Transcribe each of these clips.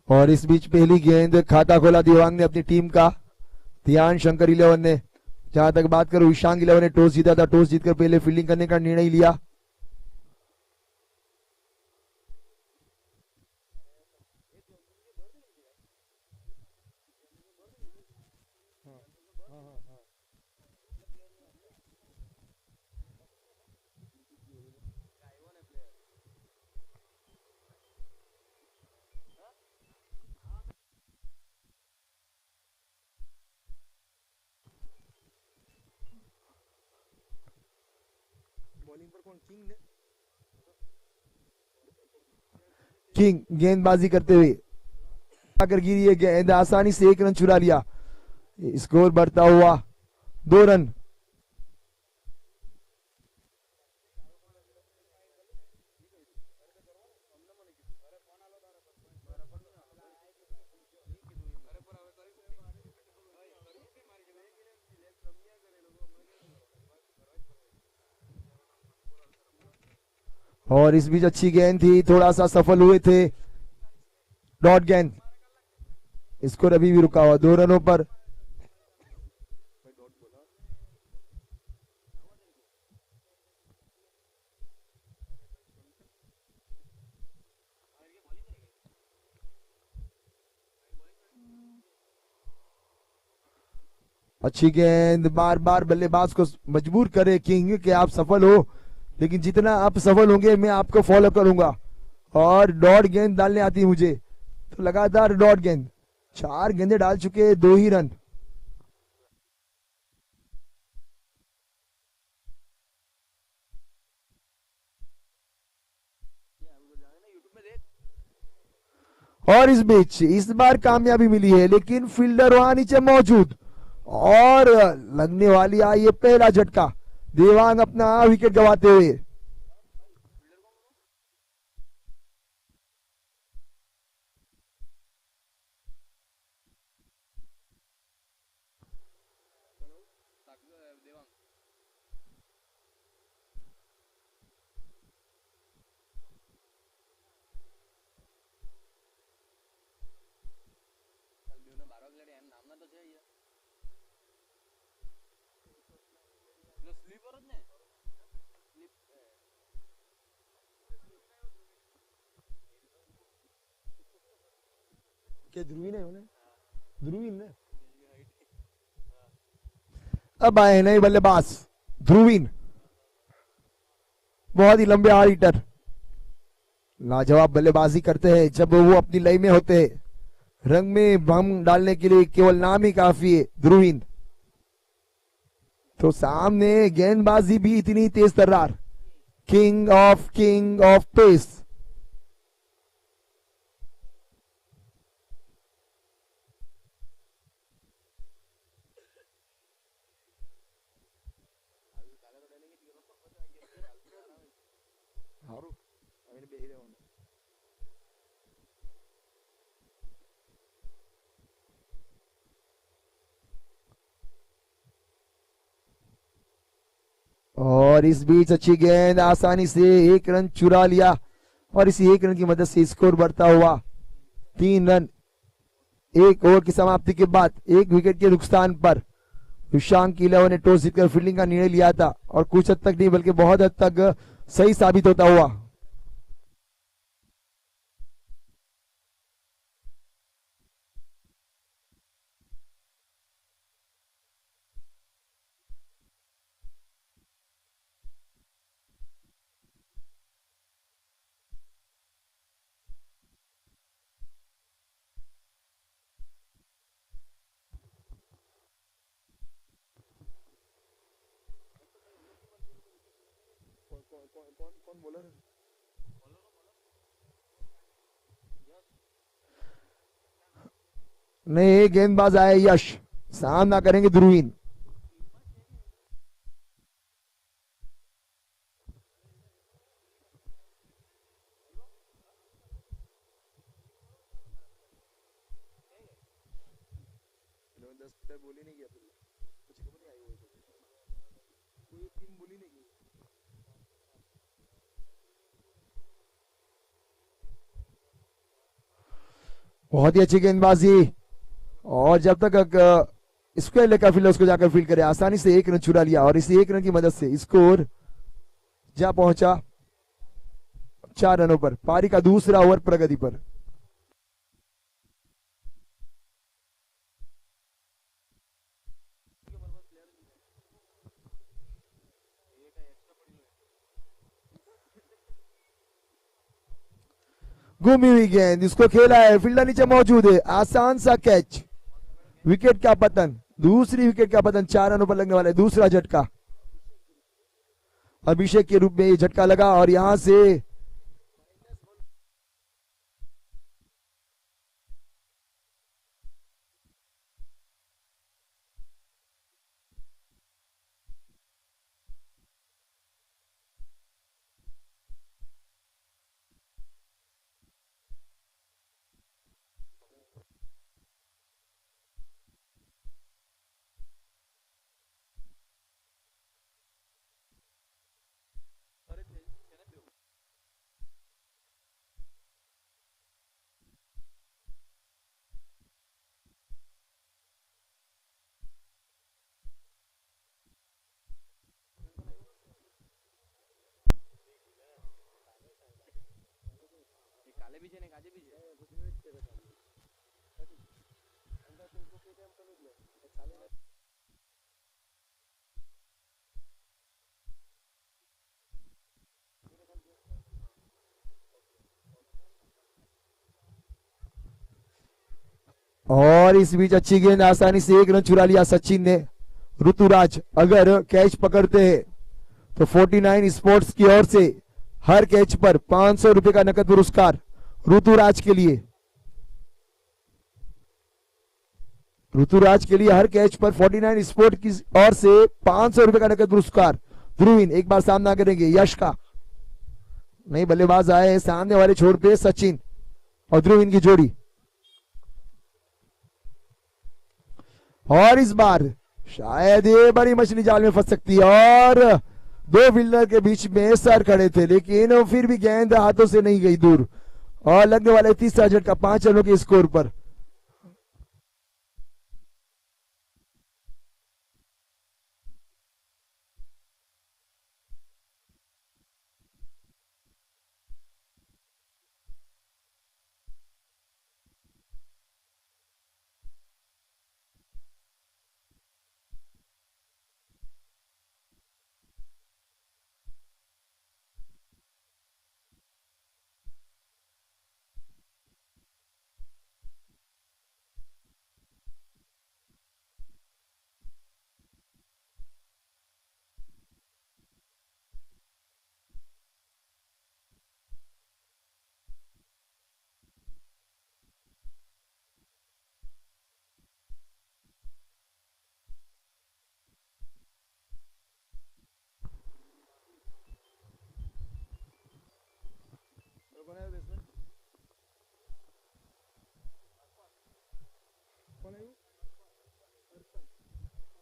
और इस बीच पहली गेंद खाता खोला देवांग ने अपनी टीम का। ध्यान शंकर 11 ने, जहां तक बात करूं ईशांग 11 ने टॉस जीता था, टॉस जीतकर पहले फील्डिंग करने का निर्णय लिया। किंग गेंदबाजी करते हुए आकर गिरी है गेंद, आसानी से 1 रन चुरा लिया। स्कोर बढ़ता हुआ 2 रन। और इस बीच अच्छी गेंद थी, थोड़ा सा सफल हुए थे। डॉट गेंद, स्कोर अभी भी रुका हुआ 2 रनों पर। अच्छी गेंद, बार बार बल्लेबाज को मजबूर करे किंग कि आप सफल हो, लेकिन जितना आप सफल होंगे मैं आपको फॉलो करूंगा। और डॉट गेंद डालने आती है मुझे, तो लगातार डॉट गेंद, 4 गेंदें डाल चुके, 2 ही रन। और इस बीच इस बार कामयाबी मिली है, लेकिन फील्डर वहां नीचे मौजूद, और लगने वाली आई ये पहला झटका, देवांग अपना विकेट गंवाते हुए। ध्रुवीन है उन्हें, ध्रुवीन ने अब आए नए बल्लेबाज ध्रुवीन, बहुत ही लंबे हार हिटर, लाजवाब बल्लेबाजी करते हैं जब वो अपनी लय में होते हैं। रंग में भंग डालने के लिए केवल नाम ही काफी है ध्रुवीन। तो सामने गेंदबाजी भी इतनी तेज तर्रार, किंग ऑफ पेस। और इस बीच अच्छी गेंद, आसानी से 1 रन चुरा लिया, और इसी 1 रन की मदद से स्कोर बढ़ता हुआ 3 रन। 1 ओवर की समाप्ति के बाद 1 विकेट के नुकसान पर ईशांग 11 ने टॉस जीतकर फील्डिंग का निर्णय लिया था, और कुछ हद तक नहीं बल्कि बहुत हद तक सही साबित होता हुआ। कौन बोला? नहीं, गेंदबाज आए यश, सामना करेंगे ध्रुवीन। बोली नहीं किया, कुछ खबर नहीं आई, कोई टीम बोली नहीं की। बहुत ही अच्छी गेंदबाजी। और जब तक स्क्वायर लेग का फील्डर उसको जाकर फील्ड करे, आसानी से एक रन चुरा लिया और इसी एक रन की मदद से स्कोर जा पहुंचा 4 रनों पर। पारी का दूसरा ओवर प्रगति पर। घूमी हुई गेंद, इसको खेला है, फील्डर नीचे मौजूद है, आसान सा कैच, विकेट का पतन, दूसरी विकेट का पतन। 4 रनों पर लगने वाला है दूसरा झटका। अभिषेक के रूप में ये झटका लगा और यहां से और इस बीच अच्छी गेंद, आसानी से एक रन चुरा लिया सचिन ने। ऋतुराज अगर कैच पकड़ते हैं तो 49 स्पोर्ट्स की ओर से हर कैच पर 500 रुपए का नकद पुरस्कार ऋतुराज के लिए। ऋतुराज के लिए हर कैच पर 49 स्पोर्ट की ओर से 500 रुपए का नकद पुरस्कार। ध्रुवीन एक बार सामना करेंगे यश का, नहीं बल्लेबाज आए सामने वाले छोर पे सचिन और ध्रुवीन की जोड़ी। और इस बार शायद ये बड़ी मछली जाल में फंस सकती है और दो फील्डर के बीच में सर खड़े थे, लेकिन फिर भी गेंद हाथों से नहीं गई दूर और लगने वाले तीसरा झटका 5 रनों के स्कोर पर।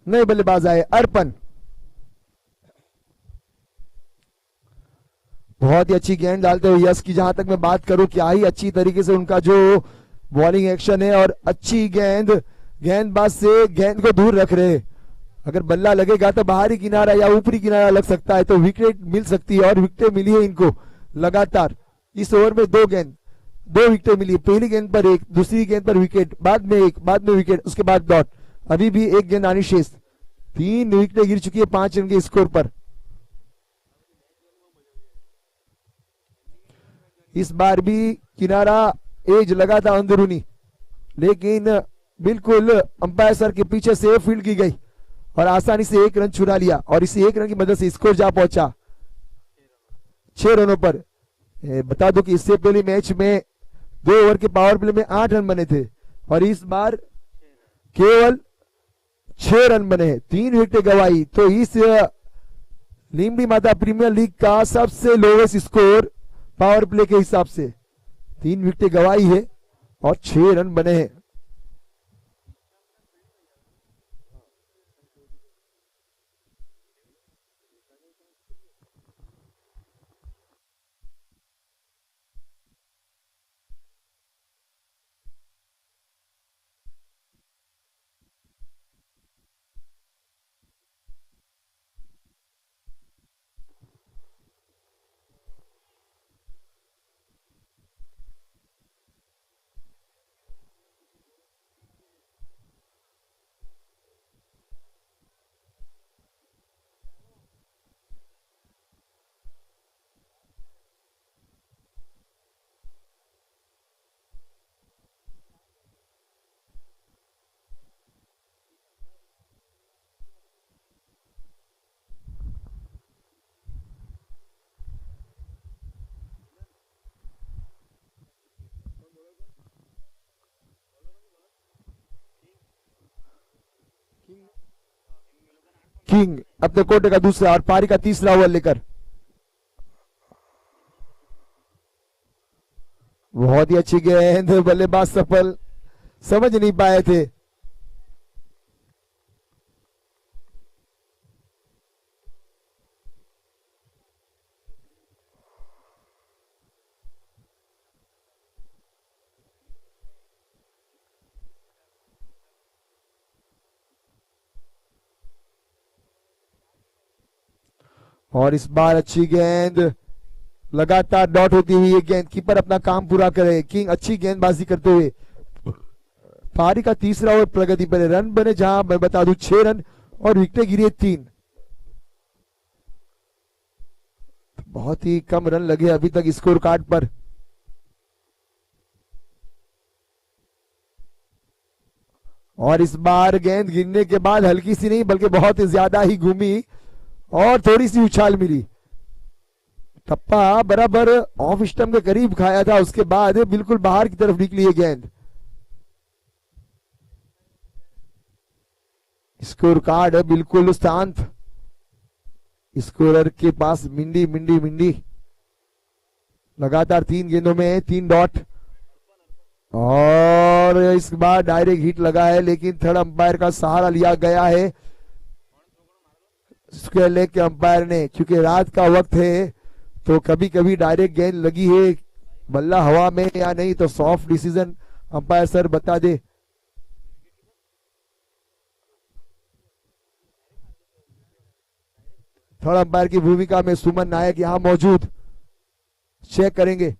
नए बल्लेबाज आए अर्पण। बहुत ही अच्छी गेंद डालते हुए यश की जहां तक मैं बात करूं, क्या ही अच्छी तरीके से उनका जो बॉलिंग एक्शन है और अच्छी गेंद, गेंदबाज से गेंद को दूर रख रहे। अगर बल्ला लगेगा तो बाहरी किनारा या ऊपरी किनारा लग सकता है तो विकेट मिल सकती है और विकेट मिली है इनको लगातार। इस ओवर में 2 गेंद 2 विकेट मिली, पहली गेंद पर 1, दूसरी गेंद पर विकेट, बाद में 1, बाद में विकेट, उसके बाद डॉट, अभी भी 1 गेंद आनी शेष। 3 विकेटें गिर चुकी है 5 रन के स्कोर पर। इस बार भी किनारा एज लगा था अंदरूनी, लेकिन बिल्कुल अंपायर सर के पीछे से फील्ड की गई और आसानी से 1 रन चुरा लिया और इसी 1 रन की मदद से स्कोर जा पहुंचा 6 रनों पर। बता दो कि इससे पहले मैच में 2 ओवर के पावर प्ले में 8 रन बने थे और इस बार केवल 6 रन बने हैं, 3 विकेट गवाई। तो इस लिम्बी माता प्रीमियर लीग का सबसे लोवेस्ट स्कोर पावर प्ले के हिसाब से, 3 विकेट गवाई है और 6 रन बने हैं। किंग अपने कोटे का दूसरा और पारी का तीसरा ओवर लेकर। बहुत ही अच्छी गेंद, बल्लेबाज सफल, समझ नहीं पाए थे। और इस बार अच्छी गेंद, लगातार डॉट होती हुई ये गेंद, कीपर अपना काम पूरा करे। किंग अच्छी गेंदबाजी करते हुए पारी का तीसरा ओवर प्रगति पर। रन बने जहां मैं बता दूं 6 रन और विकेटें गिरी 3। बहुत ही कम रन लगे अभी तक स्कोर कार्ड पर। और इस बार गेंद गिरने के बाद हल्की सी नहीं बल्कि बहुत ही ज्यादा ही घूमी और थोड़ी सी उछाल मिली। टप्पा बराबर ऑफ स्टंप के करीब खाया था, उसके बाद बिल्कुल बाहर की तरफ निकली है गेंद। स्कोर कार्ड बिल्कुल शांत, स्कोरर के पास मिंडी मिंडी मिंडी। लगातार 3 गेंदों में 3 डॉट और इस बार डायरेक्ट हिट लगा है, लेकिन थर्ड अंपायर का सहारा लिया गया है स्क्वायर लेग के अंपायर ने, क्योंकि रात का वक्त है तो कभी कभी डायरेक्ट गेंद लगी है बल्ला हवा में या नहीं, तो सॉफ्ट डिसीजन अंपायर सर बता दे। थर्ड अंपायर की भूमिका में सुमन नायक यहां मौजूद, चेक करेंगे।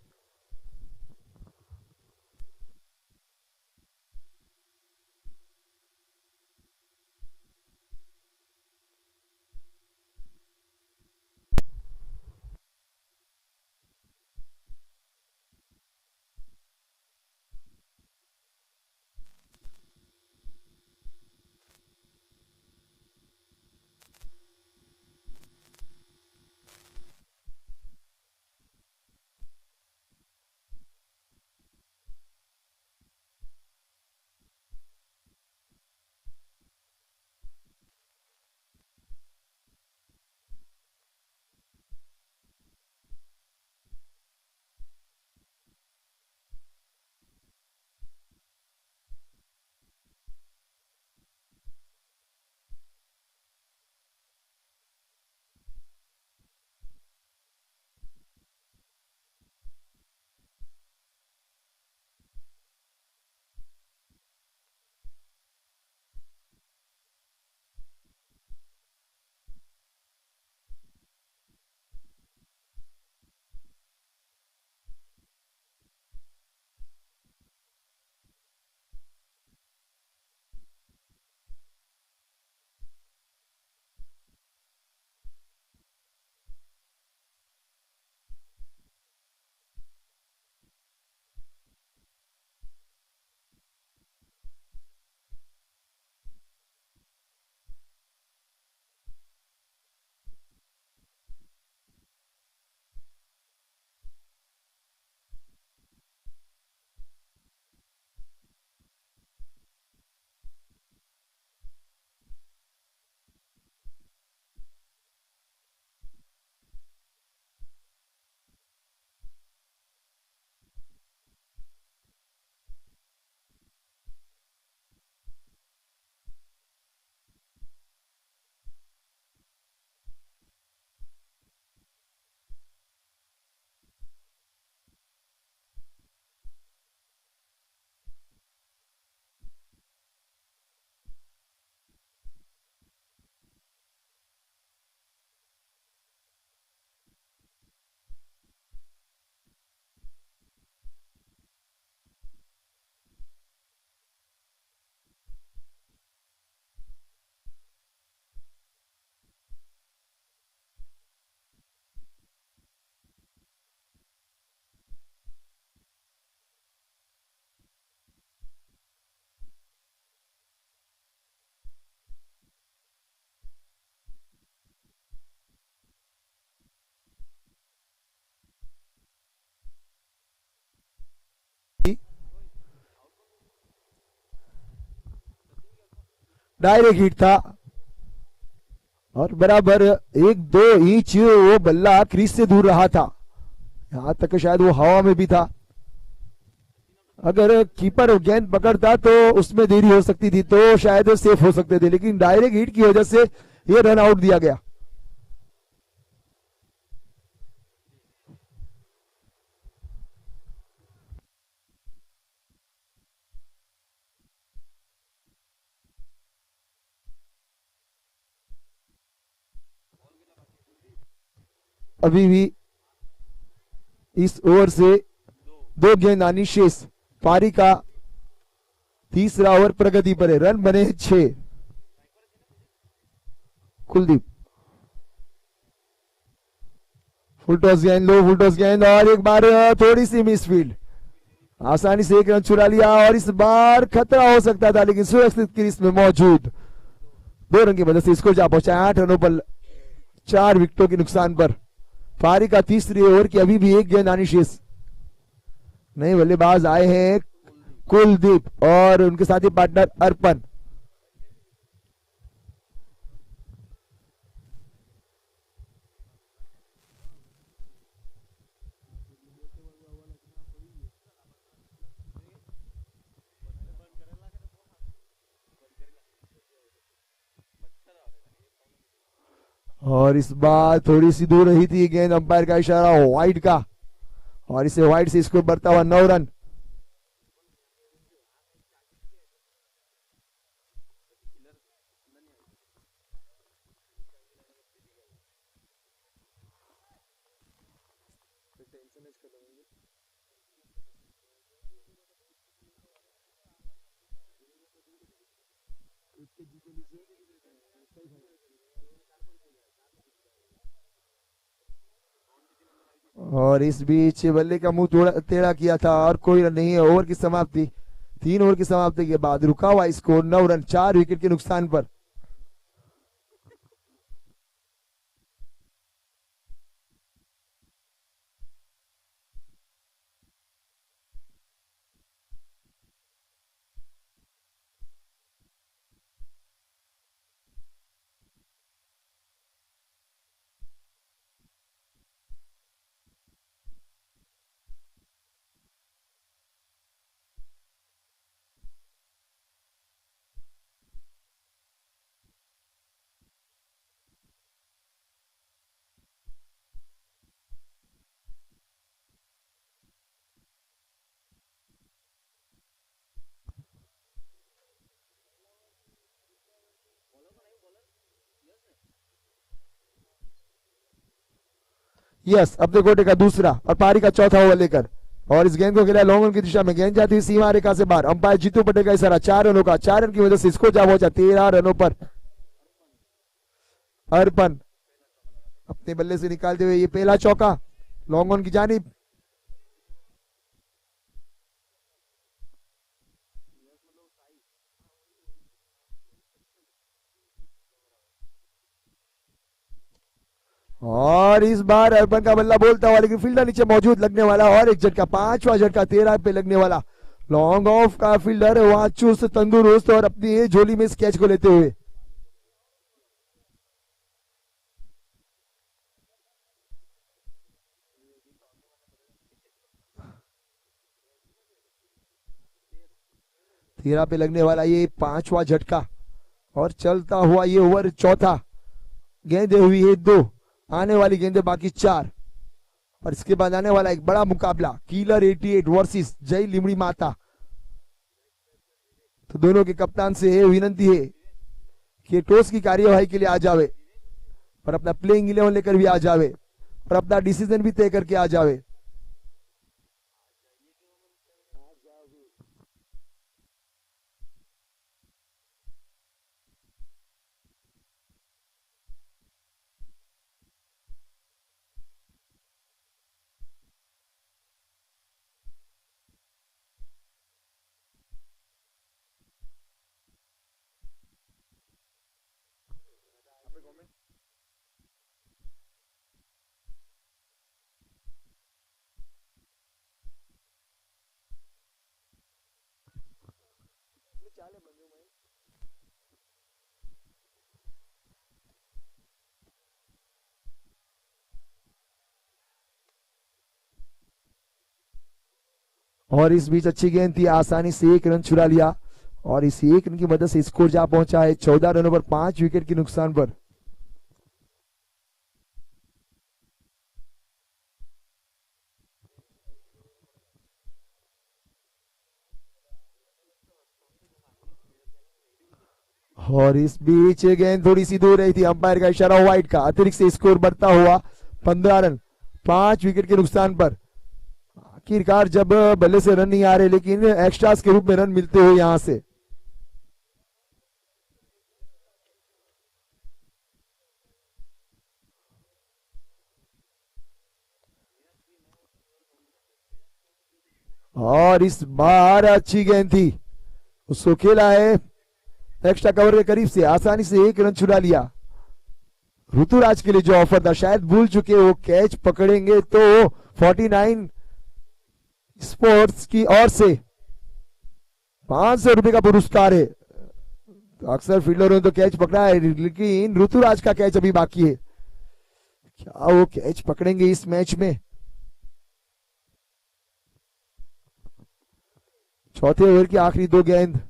डायरेक्ट हिट था और बराबर 1-2 इंच वो बल्ला क्रीज से दूर रहा था, यहां तक शायद वो हवा में भी था। अगर कीपर गेंद पकड़ता तो उसमें देरी हो सकती थी, तो शायद सेफ हो सकते थे, लेकिन डायरेक्ट हिट की वजह से ये रन आउट दिया गया। अभी भी इस ओवर से 2 गेंद आनी शेष। पारी का तीसरा ओवर प्रगति पर है, रन बने 6। कुलदीप फुल टॉस गेंद, लो फुल टॉस गेंद, और एक बार थोड़ी सी मिसफील्ड, आसानी से 1 रन चुरा लिया, और इस बार खतरा हो सकता था लेकिन सुरक्षित क्रीज में मौजूद 2 रन की मदद से स्कोर जा पहुंचा 8 रनों पर 4 विकेटों के नुकसान पर। पारी का तीसरी ओवर की अभी भी 1 गेंद आनी शेष। नए बल्लेबाज आए हैं कुलदीप और उनके साथी पार्टनर अर्पण। और इस बार थोड़ी सी दूर रही थी गेंद, अंपायर का इशारा वाइड का, और इसे वाइड से स्कोर बढ़ता हुआ 9 रन। और इस बीच बल्ले का मुंह थोड़ा टेढ़ा किया था और कोई रन नहीं है। ओवर की समाप्ति, 3 ओवर की समाप्ति के बाद रुका हुआ स्कोर 9 रन 4 विकेट के नुकसान पर। यस, अपने कोटे का दूसरा और पारी का चौथा ओवर लेकर, और इस गेंद को खेला लॉन्ग ऑन की दिशा में, गेंद जाती हुई सीमा रेखा से बाहर। अंपायर जीतू पटेल का इशारा 4 रनों का, 4 रन की वजह से इसको जा पहुंचा 13 रनों पर। अर्पण अपने बल्ले से निकालते हुए ये पहला चौका लॉन्ग ऑन की जानिब। और इस बार अर्पण का बल्ला बोलता हुआ, लेकिन फील्डर नीचे मौजूद, लगने वाला और एक झटका, 5वां झटका 13 पे लगने वाला। लॉन्ग ऑफ का फील्डर वहां चुस्त तंदुरुस्त और अपनी झोली में इस कैच को लेते हुए। तेरह पे लगने वाला ये 5वां झटका, और चलता हुआ ये ओवर चौथा। गेंदें हुई है 2, आने वाली गेंदें बाकी 4, और इसके बाद आने वाला एक बड़ा मुकाबला किलर 88 वर्सेस जय लिमड़ी माता। तो दोनों के कप्तान से विनती है कि टॉस की कार्यवाही के लिए आ जावे और अपना प्लेइंग 11 लेकर भी आ जावे और अपना डिसीजन भी तय करके आ जावे। और इस बीच अच्छी गेंद थी, आसानी से 1 रन चुरा लिया और इस 1 रन की मदद से स्कोर जा पहुंचा है 14 रनों पर 5 विकेट के नुकसान पर। और इस बीच गेंद थोड़ी सी दूर रही थी, अंपायर का इशारा वाइड का, अतिरिक्त से स्कोर बढ़ता हुआ 15 रन 5 विकेट के नुकसान पर। आखिरकार जब बल्ले से रन नहीं आ रहे लेकिन एक्स्ट्रास के रूप में रन मिलते हुए यहां से। और इस बार अच्छी गेंद थी, उसको खेला है एक्स्ट्रा कवर के करीब से, आसानी से 1 रन चुरा लिया। ऋतुराज के लिए जो ऑफर था शायद भूल चुके, वो कैच पकड़ेंगे तो 49 स्पोर्ट्स की ओर से 500 रुपए का पुरस्कार है। तो अक्सर फील्डरों ने तो कैच पकड़ा है लेकिन ऋतुराज का कैच अभी बाकी है, क्या वो कैच पकड़ेंगे इस मैच में? चौथे ओवर की आखिरी 2 गेंद।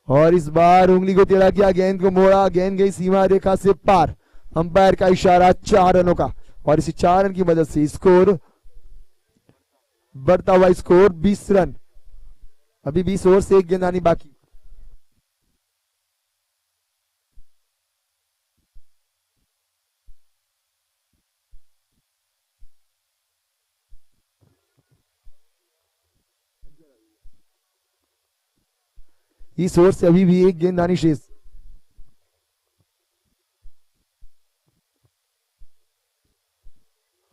और इस बार उंगली को टेढ़ा किया, गेंद को मोड़ा, गेंद गई सीमा रेखा से पार। अंपायर का इशारा 4 रनों का और इसी 4 रन की मदद से स्कोर बढ़ता हुआ, स्कोर 20 रन। अभी 20 ओवर से 1 गेंद आनी बाकी। इस ओवर से अभी भी 1 गेंद आनी शेष।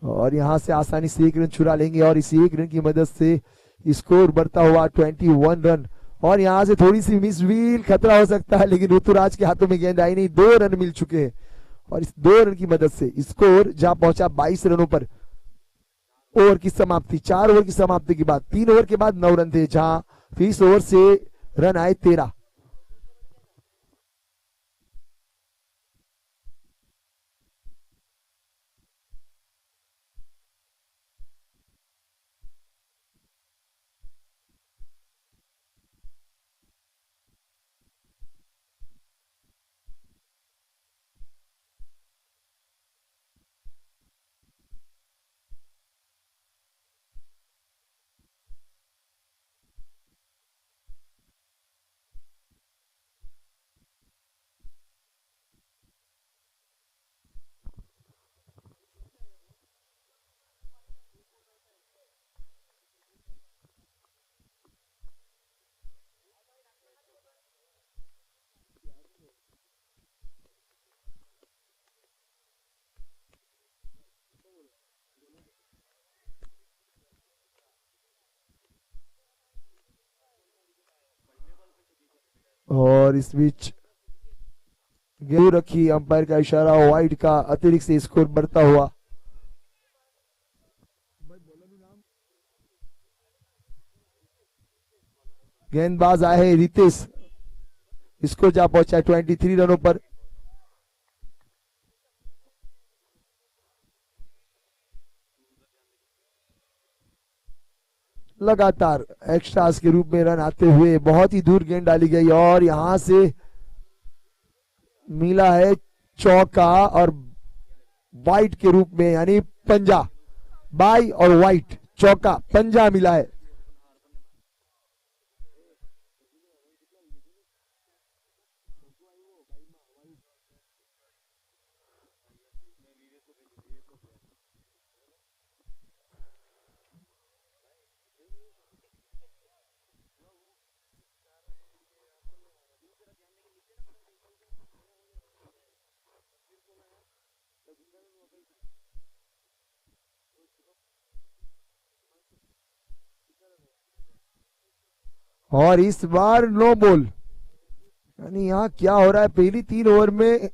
और यहां से आसानी से 1 रन चुरा लेंगे और इस 1 रन की मदद से स्कोर बढ़ता हुआ 21 रन। और यहां से थोड़ी सी मिस व्हील खतरा हो सकता है लेकिन ऋतुराज के हाथों में गेंद आई नहीं, 2 रन मिल चुके हैं और इस 2 रन की मदद से स्कोर जा पहुंचा 22 रनों पर। ओवर की समाप्ति, 4 ओवर की समाप्ति के बाद 3 ओवर के बाद 9 रन थे, जहां 30 ओवर से रन आए 13। और इस बीच गेंद रखी, अंपायर का इशारा वाइड का, अतिरिक्त से स्कोर बढ़ता हुआ। गेंदबाज आए हैं रितेश, स्कोर जा पहुंचा 23 रनों पर। लगातार एक्स्ट्रास के रूप में रन आते हुए बहुत ही दूर गेंद डाली गई और यहां से मिला है चौका और वाइट के रूप में, यानी पंजा, बाई और वाइट, चौका पंजा मिला है। और इस बार नो बॉल, यानी यहाँ क्या हो रहा है, पहली 3 ओवर में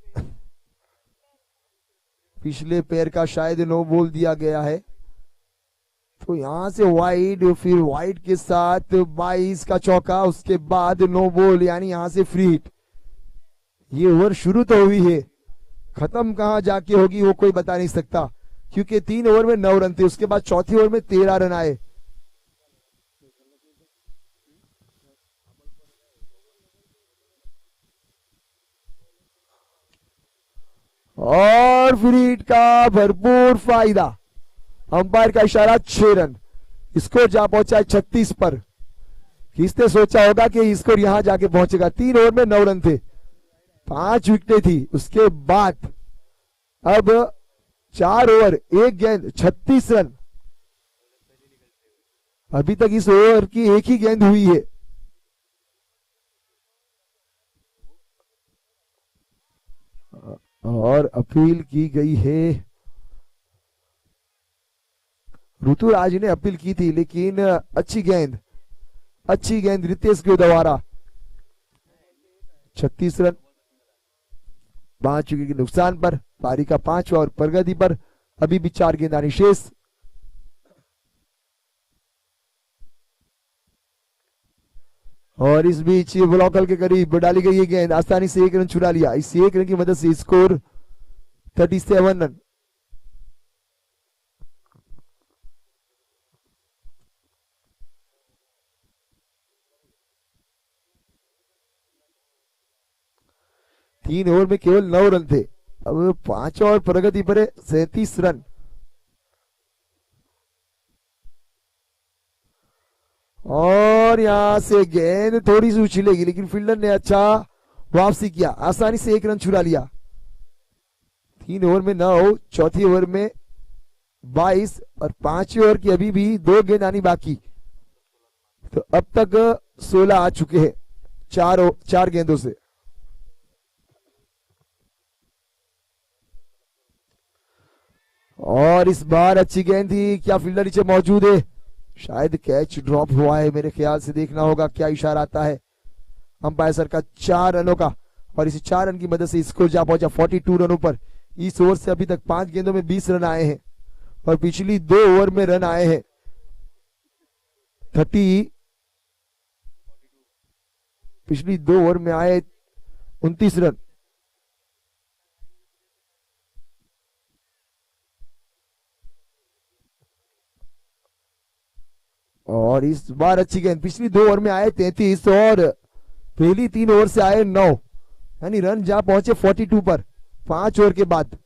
पिछले पैर का शायद नो बॉल दिया गया है, तो यहां से वाइड, फिर वाइड के साथ 22 का चौका, उसके बाद नो बॉल, यानी यहां से फ्री हिट। ये ओवर शुरू तो हुई है, खत्म कहां जाके होगी वो कोई बता नहीं सकता, क्योंकि 3 ओवर में 9 रन थे, उसके बाद चौथी ओवर में 13 रन आए। और फ्रीड का भरपूर फायदा, अंपायर का इशारा 6 रन, स्कोर जा पहुंचा है 36 पर। किसने सोचा होगा कि स्कोर यहां जाके पहुंचेगा। 3 ओवर में 9 रन थे, 5 विकेटें थी, उसके बाद अब 4 ओवर 1 गेंद 36 रन। अभी तक इस ओवर की एक ही गेंद हुई है। और अपील की गई है, ऋतुराज ने अपील की थी, लेकिन अच्छी गेंद रितेश के द्वारा 36 रन 5 विकेट के नुकसान पर। पारी का 5वां और प्रगति पर अभी भी 4 गेंदानी शेष। और इस बीच ब्लॉकर के करीब डाली गई ये गेंद, आसानी से 1 रन चुरा लिया। इस 1 रन की मदद से स्कोर 37 रन। तीन ओवर में केवल 9 रन थे, अब 5 और प्रगति पर 37 रन। और यहां से गेंद थोड़ी सी उछलेगी, लेकिन फील्डर ने अच्छा वापसी किया, आसानी से 1 रन चुरा लिया। 3 ओवर में 9, चौथी ओवर में 22 और 5वें ओवर की अभी भी 2 गेंद आनी बाकी, तो अब तक 16 आ चुके हैं 4 गेंदों से। और इस बार अच्छी गेंद थी, क्या फील्डर नीचे मौजूद है? शायद कैच ड्रॉप हुआ है, मेरे ख्याल से देखना होगा क्या इशारा आता है अंपायर सर का। 4 रनों का, और इस 4 रन की मदद से स्कोर जा पहुंचा 42 रनों पर। इस ओवर से अभी तक 5 गेंदों में 20 रन आए हैं, और पिछली 2 ओवर में रन आए हैं 30, पिछली 2 ओवर में आए 29 रन। और इस बार अच्छी गेंद, पिछली 2 ओवर में आए 33 और पहली 3 ओवर से आए 9, यानी रन जा पहुंचे 42 पर 5 ओवर के बाद।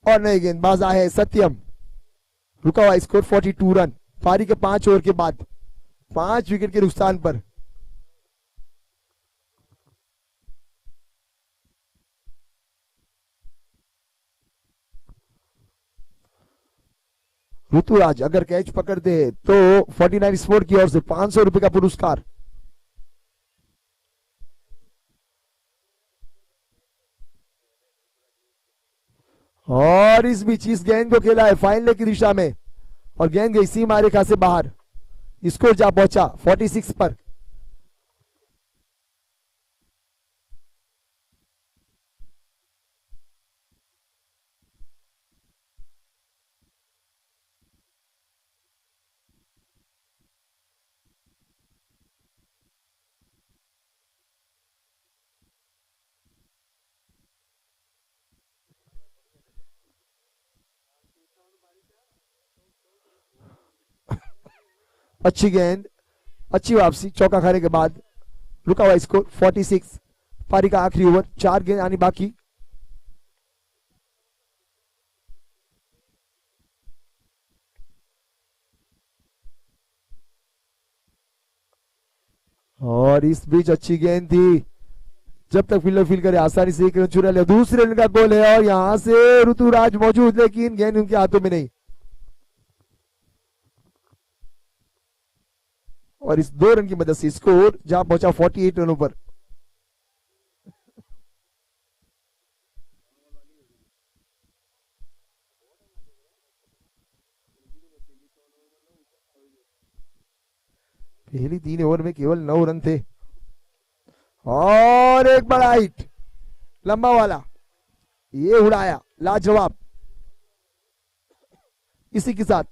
और नए गेंदबाज आए हैं सत्यम, रुका हुआ स्कोर 42 रन पारी के 5 ओवर के बाद, 5 विकेट के नुकसान पर। ऋतुराज अगर कैच पकड़ते हैं तो 49 स्पोर्ट की ओर से 500 रुपए का पुरस्कार। और इस बीच इस गेंद को खेला है फाइनल की दिशा में, और गेंद गई सीमा रेखा से बाहर, स्कोर जा पहुंचा 46 पर। अच्छी गेंद, अच्छी वापसी, चौका खाने के बाद रुका हुआ स्कोर 46। पारी का आखिरी ओवर, 4 गेंद आनी बाकी। और इस बीच अच्छी गेंद थी, जब तक फील्डर फील करे आसानी से 1 रन चुरा लिया। दूसरे रन का गोल है, और यहां से ऋतुराज मौजूद, लेकिन गेंद उनके हाथों में नहीं। और इस 2 रन की मदद से स्कोर जहां पहुंचा 48 रनों पर। पहली 3 ओवर में केवल 9 रन थे और एक बड़ा हिट लंबा वाला, ये उड़ाया, लाजवाब। इसी के साथ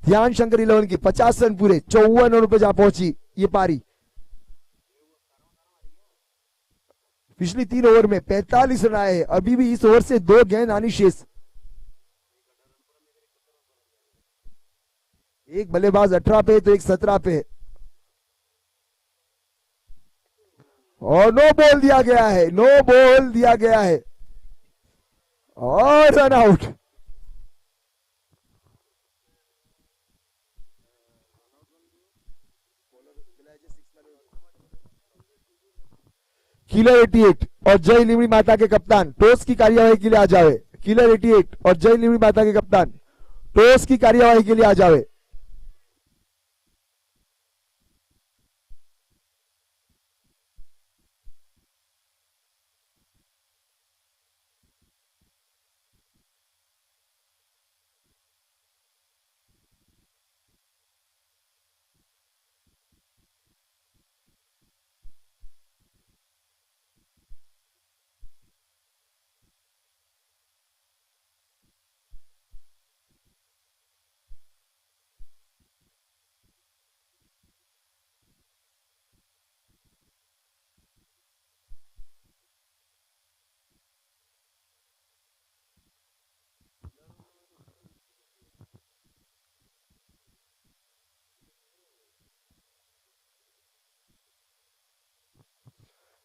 ध्यान शंकर 11 की 50 रन पूरे 54 रनों पर जा पहुंची ये पारी। पिछली 3 ओवर में 45 रन आए, अभी भी इस ओवर से 2 गेंद आनी शेष। एक बल्लेबाज 18 पे तो एक 17 पे, और नो बॉल दिया गया है, नो बॉल दिया गया है और रन आउट। किलर 88 और जय लिमड़ी माता के कप्तान टॉस की कार्यवाही के लिए आ जावे। किलर 88 और जय लिमड़ी माता के कप्तान टॉस की कार्यवाही के लिए आ जावे।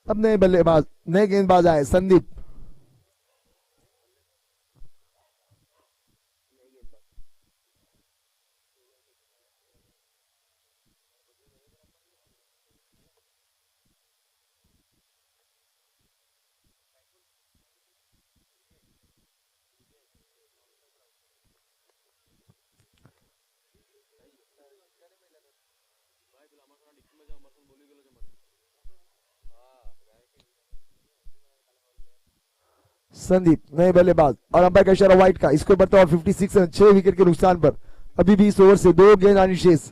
अब नए बल्लेबाज, नए गेंदबाज आए, संदीप। संदीप नए बल्लेबाज और अंपायर का इशारा व्हाइट का। इसको बढ़ता और 56 रन 6 विकेट के नुकसान पर। अभी भी इस ओवर से 2 गेंद आनी शेष।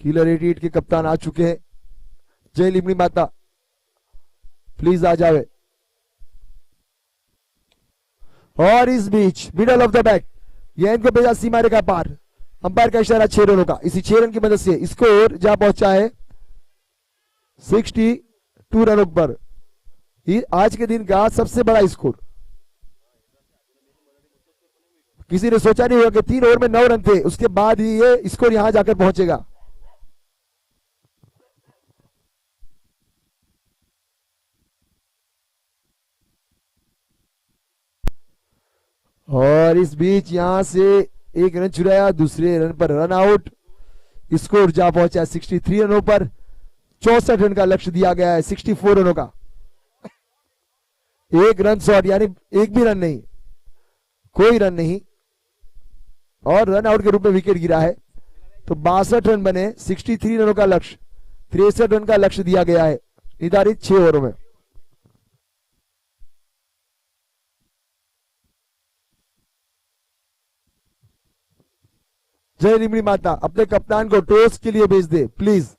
किलर 88 के कप्तान आ चुके हैं, जय लिमड़ी माता प्लीज आ जावे। और इस बीच मिडल ऑफ द बैट गेंद को भेजा सीमा रेखा पार। अंपायर का इशारा 6 रनों का। इसी 6 रन की मदद से स्कोर जहां पहुंचा है 62 रनों पर। आज के दिन का सबसे बड़ा स्कोर। किसी ने सोचा नहीं होगा कि 3 ओवर में 9 रन थे, उसके बाद ही ये स्कोर यहां जाकर पहुंचेगा। और इस बीच यहां से एक रन चुराया, दूसरे रन पर रन आउट। स्कोर जा पहुंचा 63 रनों पर। 64 रन का लक्ष्य दिया गया है, 64 रनों का। एक रन शॉर्ट, यानी एक भी रन नहीं, कोई रन नहीं, और रन आउट के रूप में विकेट गिरा है। तो 62 रन बने, 63 रनों का लक्ष्य, 63 रन का लक्ष्य दिया गया है निर्धारित 6 ओवरों में। जय लिमड़ी माता अपने कप्तान को टॉस के लिए भेज दे प्लीज।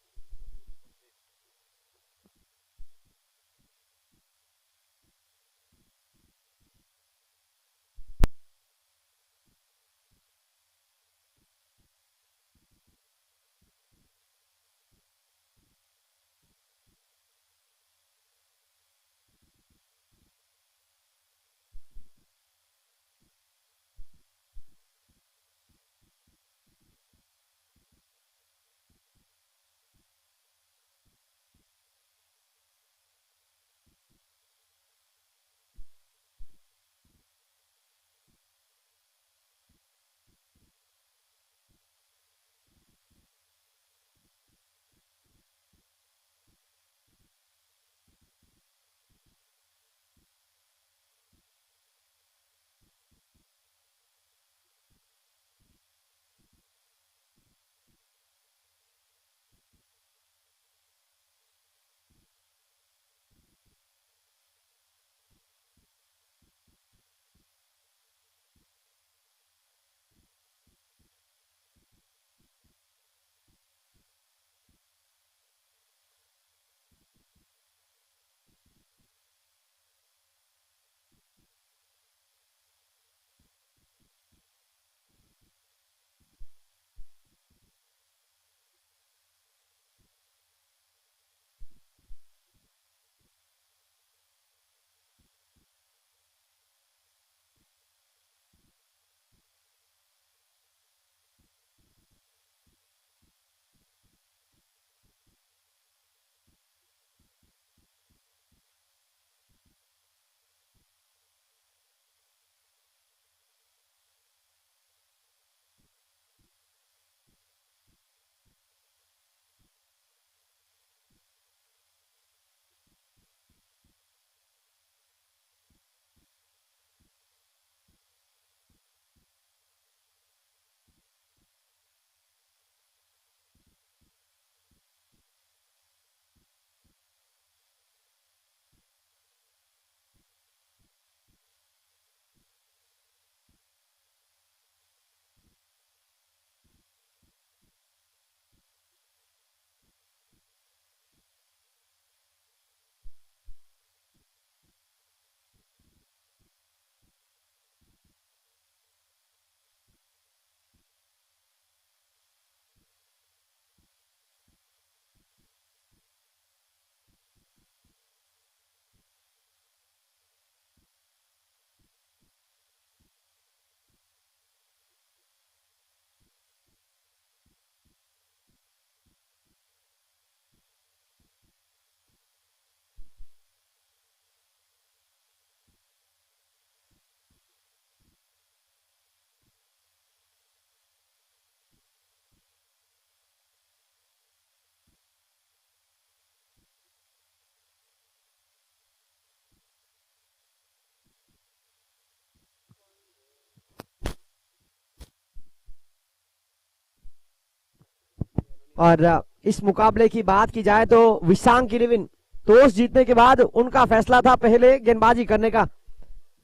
और इस मुकाबले की बात की जाए तो विशांक इलेवन टॉस जीतने के बाद उनका फैसला था पहले गेंदबाजी करने का,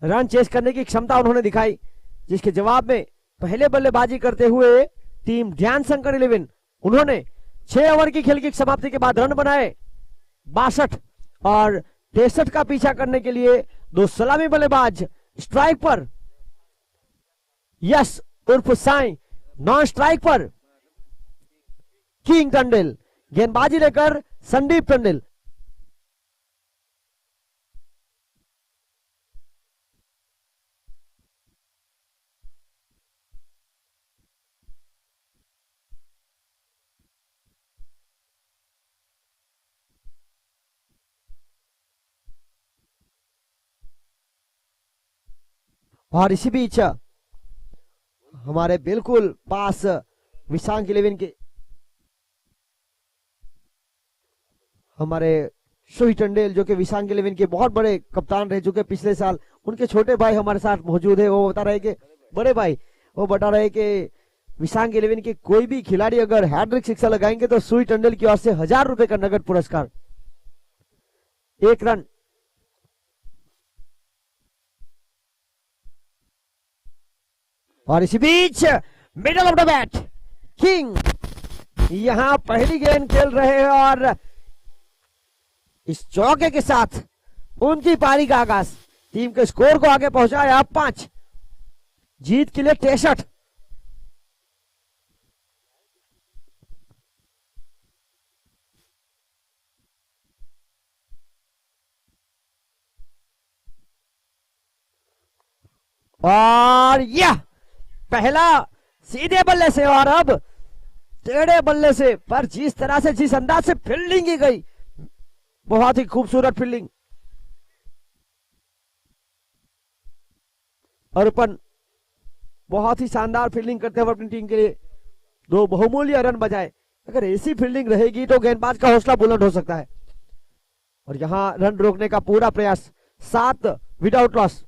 रन चेस करने की क्षमता उन्होंने दिखाई, जिसके जवाब में पहले बल्लेबाजी करते हुए टीम ध्यान शंकर इलेवन उन्होंने 6 ओवर की खेल की समाप्ति के बाद रन बनाए 62 और 63 का पीछा करने के लिए दो सलामी बल्लेबाज स्ट्राइक पर यस उर्फ साई, नॉन स्ट्राइक पर किंग टंडेल, गेंदबाजी लेकर संदीप टंडेल। और इसी बीच हमारे बिल्कुल पास विशांक इलेवन के हमारे सोही टंडेल जो कि विशांक इलेवन के बहुत बड़े कप्तान रह चुके पिछले साल, उनके छोटे भाई हमारे साथ मौजूद है। वो बता रहे कि बड़े भाई वो बता रहे कि विशांक इलेवन के कोई भी खिलाड़ी अगर हैट्रिक सिक्सर लगाएंगे तो सोही टंडेल की ओर से 1000 रुपए का नगद पुरस्कार। 1 रन और इसी बीच middle of the batting यहां पहली गेंद खेल रहे हैं और इस चौके के साथ उनकी पारी का आगाज, टीम के स्कोर को आगे पहुंचाया 5, जीत के लिए 63। और यह पहला सीधे बल्ले से और अब टेढ़े बल्ले से, पर जिस तरह से जिस अंदाज से फील्डिंग की गई, बहुत ही खूबसूरत फील्डिंग। अर्पण बहुत ही शानदार फील्डिंग करते हुए अपनी टीम के लिए 2 बहुमूल्य रन बजाए। अगर ऐसी फील्डिंग रहेगी तो गेंदबाज का हौसला बुलंद हो सकता है। और यहां रन रोकने का पूरा प्रयास, 7 विदाउट लॉस।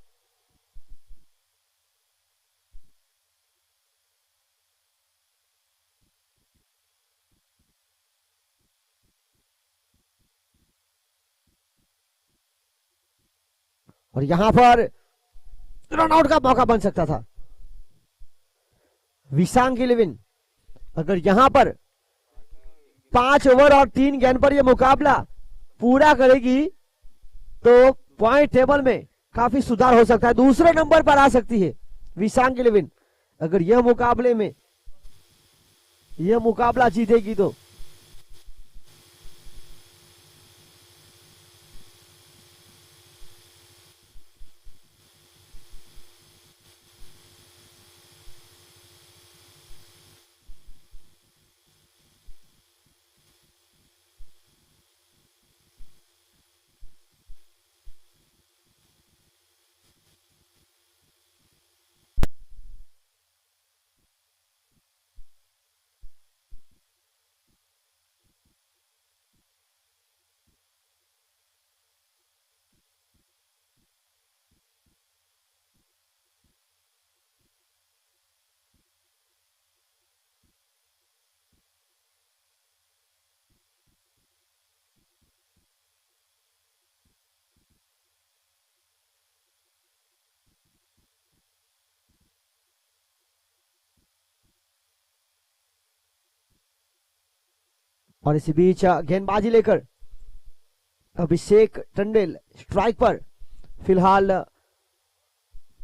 और यहां पर रन आउट का मौका बन सकता था। विशांक इलेवन अगर यहां पर 5 ओवर और 3 गेंद पर यह मुकाबला पूरा करेगी तो पॉइंट टेबल में काफी सुधार हो सकता है, दूसरे नंबर पर आ सकती है विशांक इलेवन अगर यह मुकाबले में यह मुकाबला जीतेगी तो। और इसी बीच गेंदबाजी लेकर अभिषेक टंडेल स्ट्राइक पर, फिलहाल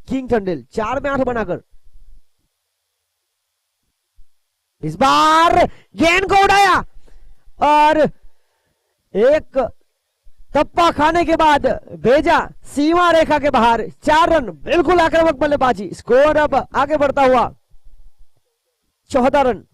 किंग टंडेल 4 में 8 बनाकर इस बार गेंद को उड़ाया और एक टप्पा खाने के बाद भेजा सीमा रेखा के बाहर। 4 रन, बिल्कुल आक्रामक बल्लेबाजी, स्कोर अब आगे बढ़ता हुआ 14 रन।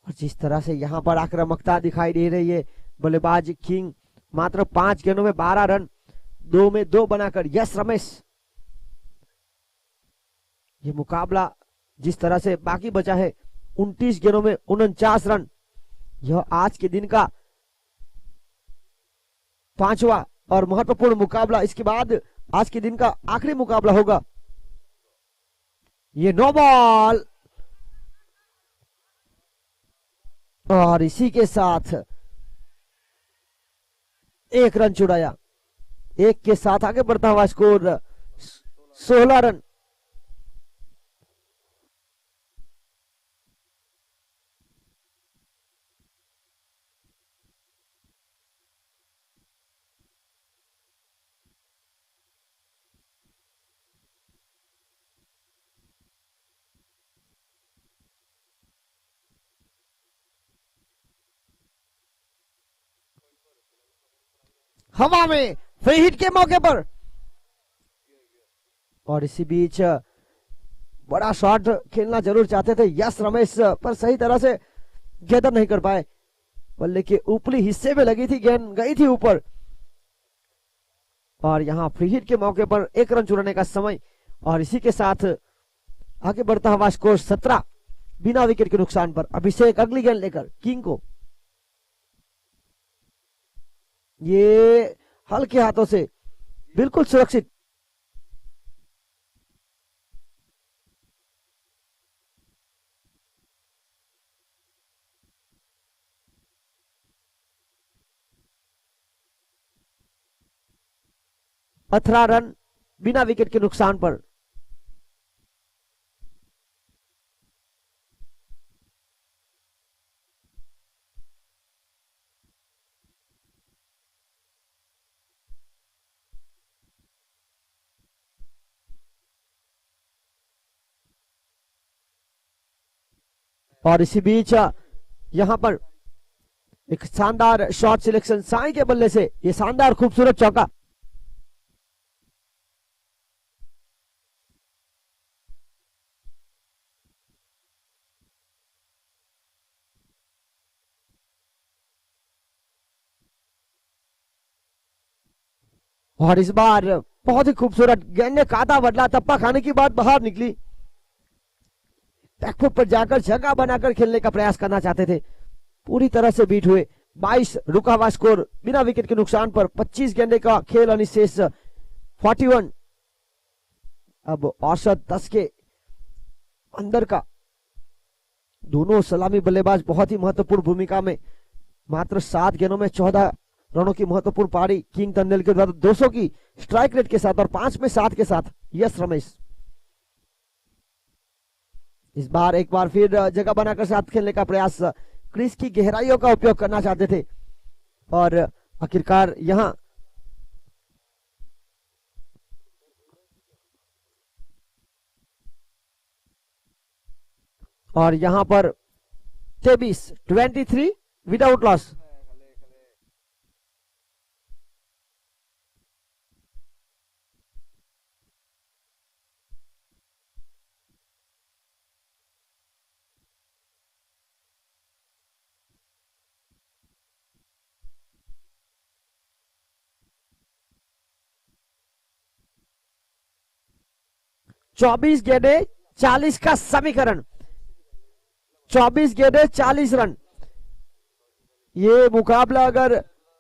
और जिस तरह से यहाँ पर आक्रामकता दिखाई दे रही है बल्लेबाज किंग, मात्र 5 गेंदों में 12 रन, 2 में 2 बनाकर यस रमेश। ये मुकाबला जिस तरह से बाकी बचा है 29 गेंदों में 49 रन, यह आज के दिन का 5वां और महत्वपूर्ण मुकाबला। इसके बाद आज के दिन का आखिरी मुकाबला होगा। ये नो बॉल और इसी के साथ 1 रन छुड़ाया। 1 के साथ आगे बढ़ता हुआ स्कोर 16 रन। हवा में फ्री हिट के मौके पर, और इसी बीच बड़ा शॉट खेलना जरूर चाहते थे यस रमेश, पर सही तरह से गैदर नहीं कर पाए। बल्ले के ऊपरी हिस्से में लगी थी गेंद, गई थी ऊपर। और यहां फ्री हिट के मौके पर 1 रन चुराने का समय, और इसी के साथ आगे बढ़ता हुआ स्कोर 17 बिना विकेट के नुकसान पर। अभिषेक अगली गेंद लेकर किंग को, ये हल्के हाथों से बिल्कुल सुरक्षित। अठारह रन बिना विकेट के नुकसान पर। और इसी बीच यहां पर एक शानदार शॉट सिलेक्शन साई के बल्ले से, ये शानदार खूबसूरत चौका। और इस बार बहुत ही खूबसूरत गेंद ने काटा बदला, टप्पा खाने की बात बाहर निकली। बैकफुट पर जाकर जगह बनाकर खेलने का प्रयास करना चाहते थे, पूरी तरह से बीट हुए। 22 रुका हुआ स्कोर बिना विकेट के नुकसान पर। 25 गेंदे का खेल अनिशेष 41। अब औसत 10 के अंदर का। दोनों सलामी बल्लेबाज बहुत ही महत्वपूर्ण भूमिका में। मात्र 7 गेंदों में 14 रनों की महत्वपूर्ण पारी किंग तंडेल के द्वारा 200 की स्ट्राइक रेट के साथ और 5 में 7 के साथ यस रमेश। इस बार एक बार फिर जगह बनाकर साथ खेलने का प्रयास, क्रीज की गहराइयों का उपयोग करना चाहते थे और आखिरकार यहां पर 23 विदाउट लॉस। चौबीस गेंदे 40 का समीकरण, 24 गेंदे 40 रन। ये मुकाबला अगर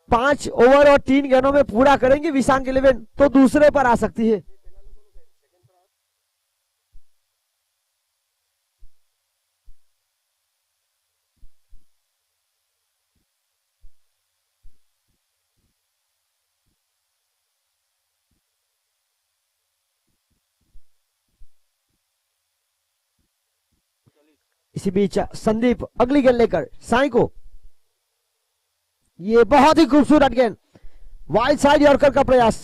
5 ओवर और 3 गेंदों में पूरा करेंगे विशांग 11 तो दूसरे पर आ सकती है। इसी बीच संदीप अगली गेंद लेकर साई को, ये बहुत ही खूबसूरत गेंद, वाइड साइड यॉर्कर का प्रयास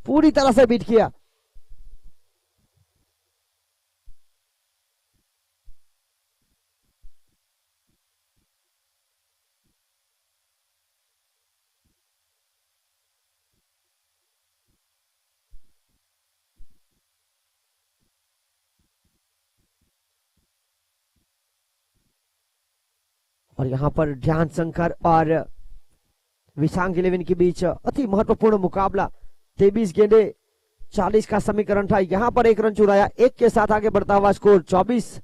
पूरी तरह से बीट किया। और यहाँ पर ध्यान शंकर और विशांग 11 के बीच अति महत्वपूर्ण मुकाबला। 23 गेंदे 40 का समीकरण था। यहाँ पर 1 रन चुराया, 1 के साथ आगे बढ़ता हुआ स्कोर 24।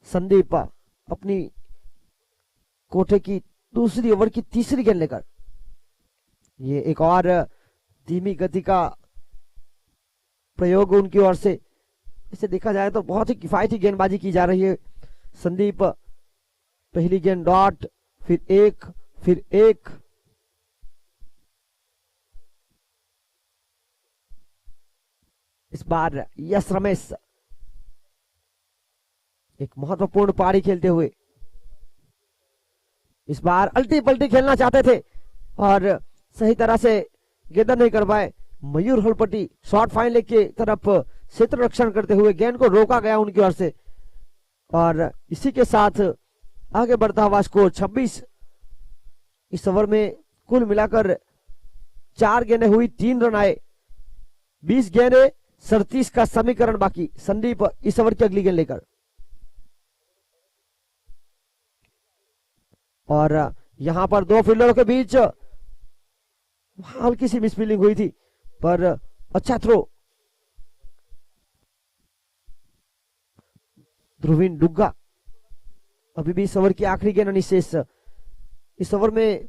संदीप अपनी कोठे की दूसरी ओवर की तीसरी गेंद लेकर, ये एक और धीमी गति का प्रयोग उनकी ओर से। इसे देखा जाए तो बहुत ही किफायती गेंदबाजी की जा रही है। संदीप पहली गेंद डॉट, फिर एक, फिर एक, इस बार यश रमेश एक महत्वपूर्ण पारी खेलते हुए इस बार अल्टी पल्टी खेलना चाहते थे और सही तरह से गेंद नहीं कर पाए। मयूर होलपट्टी शॉर्ट फाइन लेग के तरफ क्षेत्र रक्षण करते हुए गेंद को रोका गया उनकी ओर से और इसी के साथ आगे बढ़ता हुआ स्कोर 26। इस ओवर में कुल मिलाकर 4 गेंदें हुई, 3 रन आए, 20 गेंदें 37 का समीकरण बाकी। संदीप इस ओवर की अगली गेंद लेकर, और यहां पर 2 फील्डरों के बीच हल्की सी मिसफील्डिंग हुई थी पर अच्छा थ्रो। ध्रुवीन डुग्गा अभी भी इस ओवर की आखिरी गेंद अनिशेष। इस ओवर में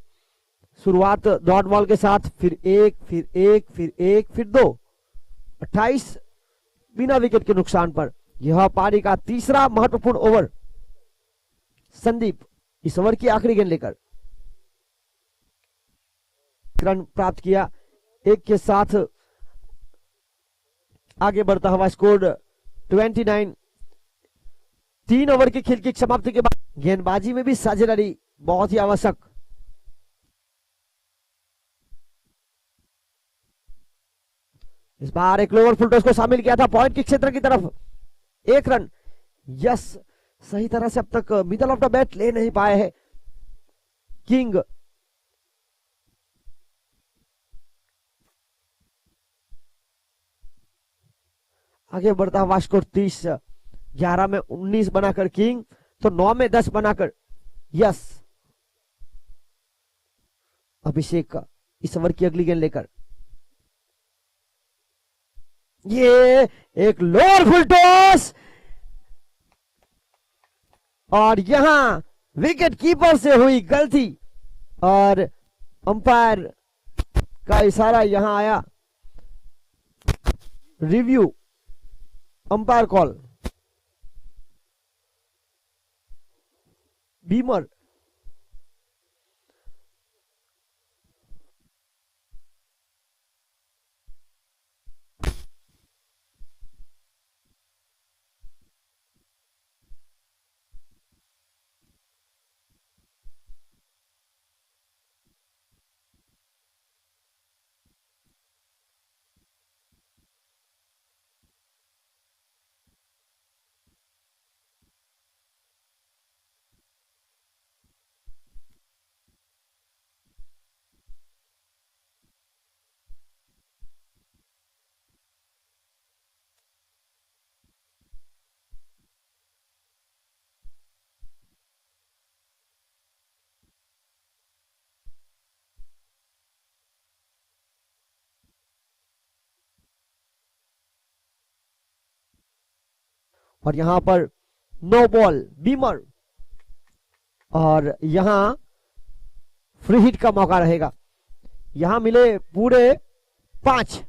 शुरुआत डॉट बॉल के साथ, फिर एक, फिर एक, फिर एक, फिर 2, 28 बिना विकेट के नुकसान पर। यह पारी का तीसरा महत्वपूर्ण ओवर। संदीप इस ओवर की आखिरी गेंद लेकर रन प्राप्त किया, 1 के साथ आगे बढ़ता हुआ स्कोर 29। 3 ओवर की खेल की समाप्ति के बाद गेंदबाजी में भी साझेदारी बहुत ही आवश्यक। इस बार एक लोअर फुल टॉस को शामिल किया था पॉइंट के क्षेत्र की तरफ, 1 रन। यस सही तरह से अब तक मिडल ऑफ द बैट ले नहीं पाए हैं किंग। आगे बढ़ता हुआ स्कोर 30, 11 में 19 बनाकर किंग, तो 9 में 10 बनाकर यस। अभिषेक इस ओवर की अगली गेंद लेकर, ये एक लोअर फुल टॉस और यहां विकेट कीपर से हुई गलती और अंपायर का इशारा यहां आया। Review umpire call. बीमर और यहां पर नो बॉल बीमर और यहां फ्री हिट का मौका रहेगा। यहां मिले पूरे 5।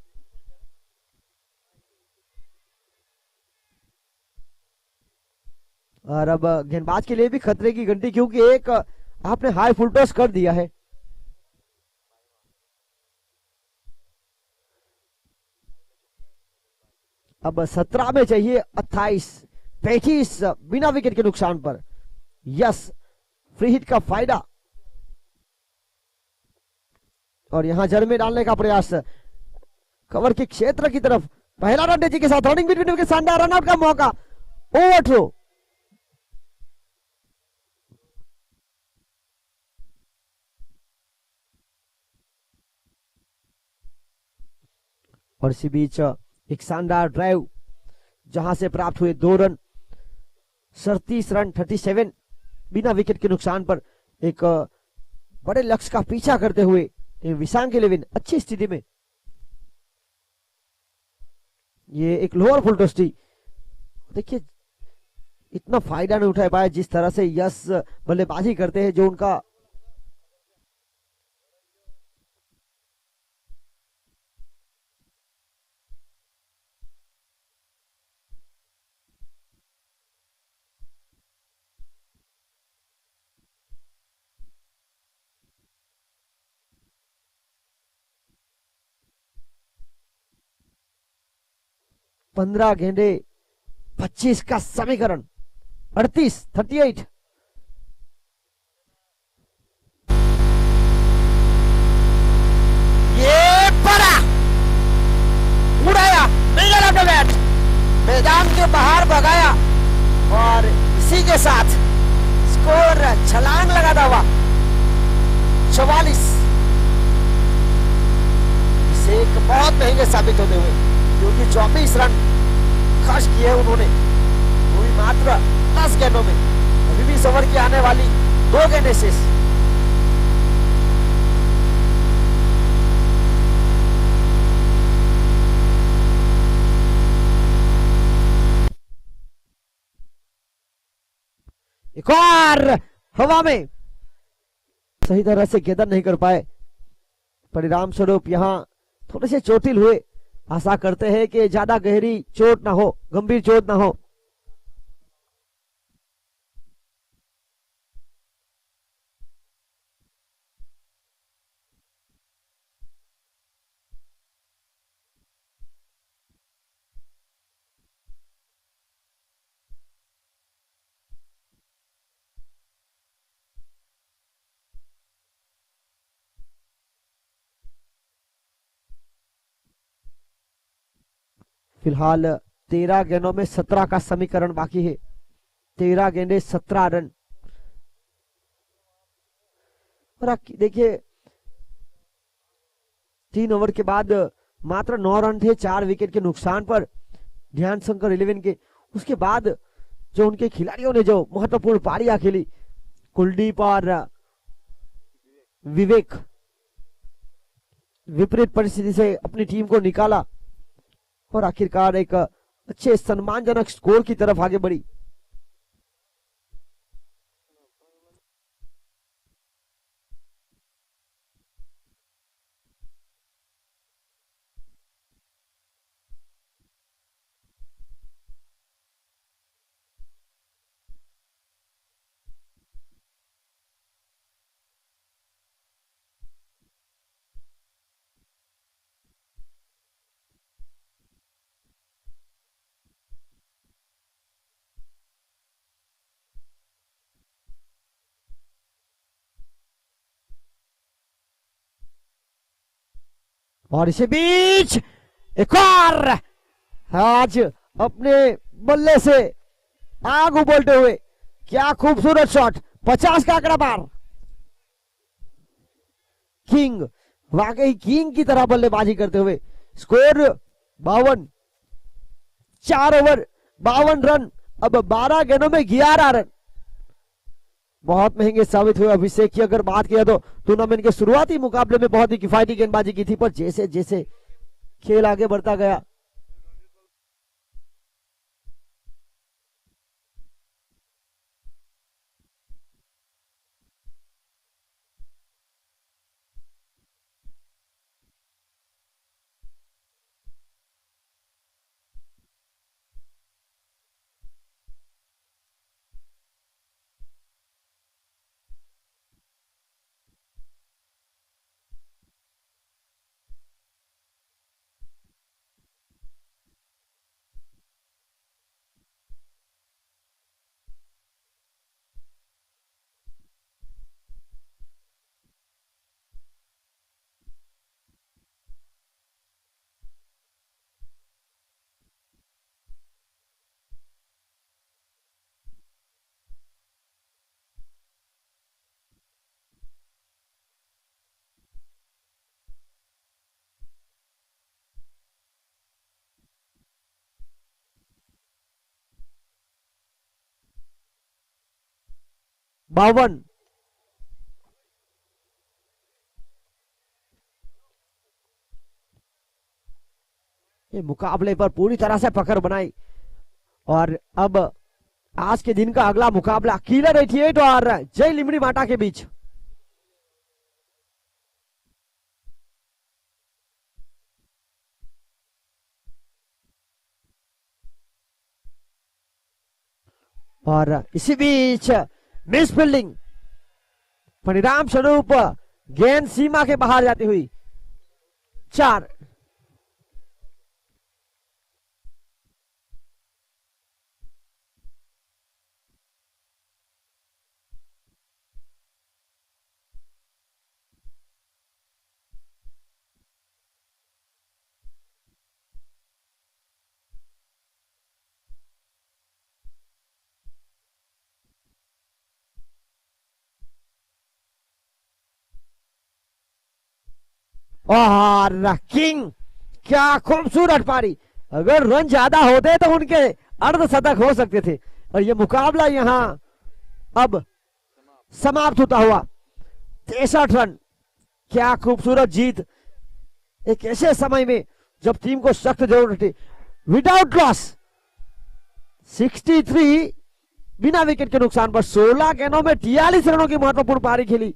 और अब गेंदबाज के लिए भी खतरे की घंटी, क्योंकि एक आपने हाई फुल टॉस कर दिया है। अब 17 में चाहिए 28, 35 बिना विकेट के नुकसान पर। यस फ्री हिट का फायदा और यहां जड़ में डालने का प्रयास कवर के क्षेत्र की तरफ। पहला रन तेजी के साथ रनिंग बिटवीन विकेट, शानदार रनआउट का मौका, ओवर थ्रो। और इसी बीच एक शानदार ड्राइव जहां से प्राप्त हुए 2 रन, 37 रन 37 बिना विकेट के नुकसान पर। एक बड़े लक्ष्य का पीछा करते हुए विशांग 11 अच्छी स्थिति में। ये एक लोअर फुल टॉस थी। देखिए इतना फायदा नहीं उठा पाया जिस तरह से यश बल्लेबाजी करते हैं, जो उनका पंद्रह गेंदे 25 का समीकरण 38 ये पड़ा, उड़ाया, मिडल ऑफ द बैट, मैदान के बाहर भगाया और इसी के साथ स्कोर छलांग लगाता हुआ 44 से एक बहुत महंगे साबित होते हुए, क्योंकि 24 रन खर्च किए उन्होंने, वो भी मात्र 10 गेंदों में। अभी भी इस ओवर की आने वाली 2 गेंदें शेष। एक और हवा में सही तरह से गेंदन नहीं कर पाए, परिणाम स्वरूप यहां थोड़े से चोटिल हुए। आशा करते हैं कि ज्यादा गहरी चोट ना हो, गंभीर चोट ना हो। फिलहाल 13 गेंदों में 17 का समीकरण बाकी है। 13 गेंदे 17 रन। और देखिए 3 ओवर के बाद मात्र 9 रन थे 4 विकेट के नुकसान पर ध्यान शंकर 11 के। उसके बाद जो उनके खिलाड़ियों ने जो महत्वपूर्ण पारियां खेली, कुलदीप और विवेक विपरीत परिस्थिति से अपनी टीम को निकाला और आखिरकार एक अच्छे सम्मानजनक स्कोर की तरफ आगे बढ़ी। और इसी बीच एक और आज अपने बल्ले से आग उबलते हुए, क्या खूबसूरत शॉट, 50 का आंकड़ा पार। किंग, वाकई किंग की तरह बल्लेबाजी करते हुए। स्कोर 52, 4 ओवर 52 रन, अब 12 गेंदों में 11 रन। बहुत महंगे साबित हुए। अभिषेक की अगर बात किया तो टूर्नामेंट के शुरुआती मुकाबले में बहुत ही किफायती गेंदबाजी की थी, पर जैसे जैसे खेल आगे बढ़ता गया 52। ये मुकाबले पर पूरी तरह से पकड़ बनाई और अब आज के दिन का अगला मुकाबला किलर 88 और जय लिमड़ी माटा के बीच। और इसी बीच मिस फील्डिंग, परिणाम स्वरूप गेंद सीमा के बाहर जाती हुई 4। और किंग, क्या खूबसूरत पारी। अगर रन ज्यादा होते तो उनके अर्धशतक हो सकते थे और ये मुकाबला यहां अब समाप्त होता हुआ 63 रन। क्या खूबसूरत जीत एक ऐसे समय में जब टीम को सख्त जरूरत थी। विदाउट लॉस 63 बिना विकेट के नुकसान पर 16 गेंदों में 43 रनों की महत्वपूर्ण पारी खेली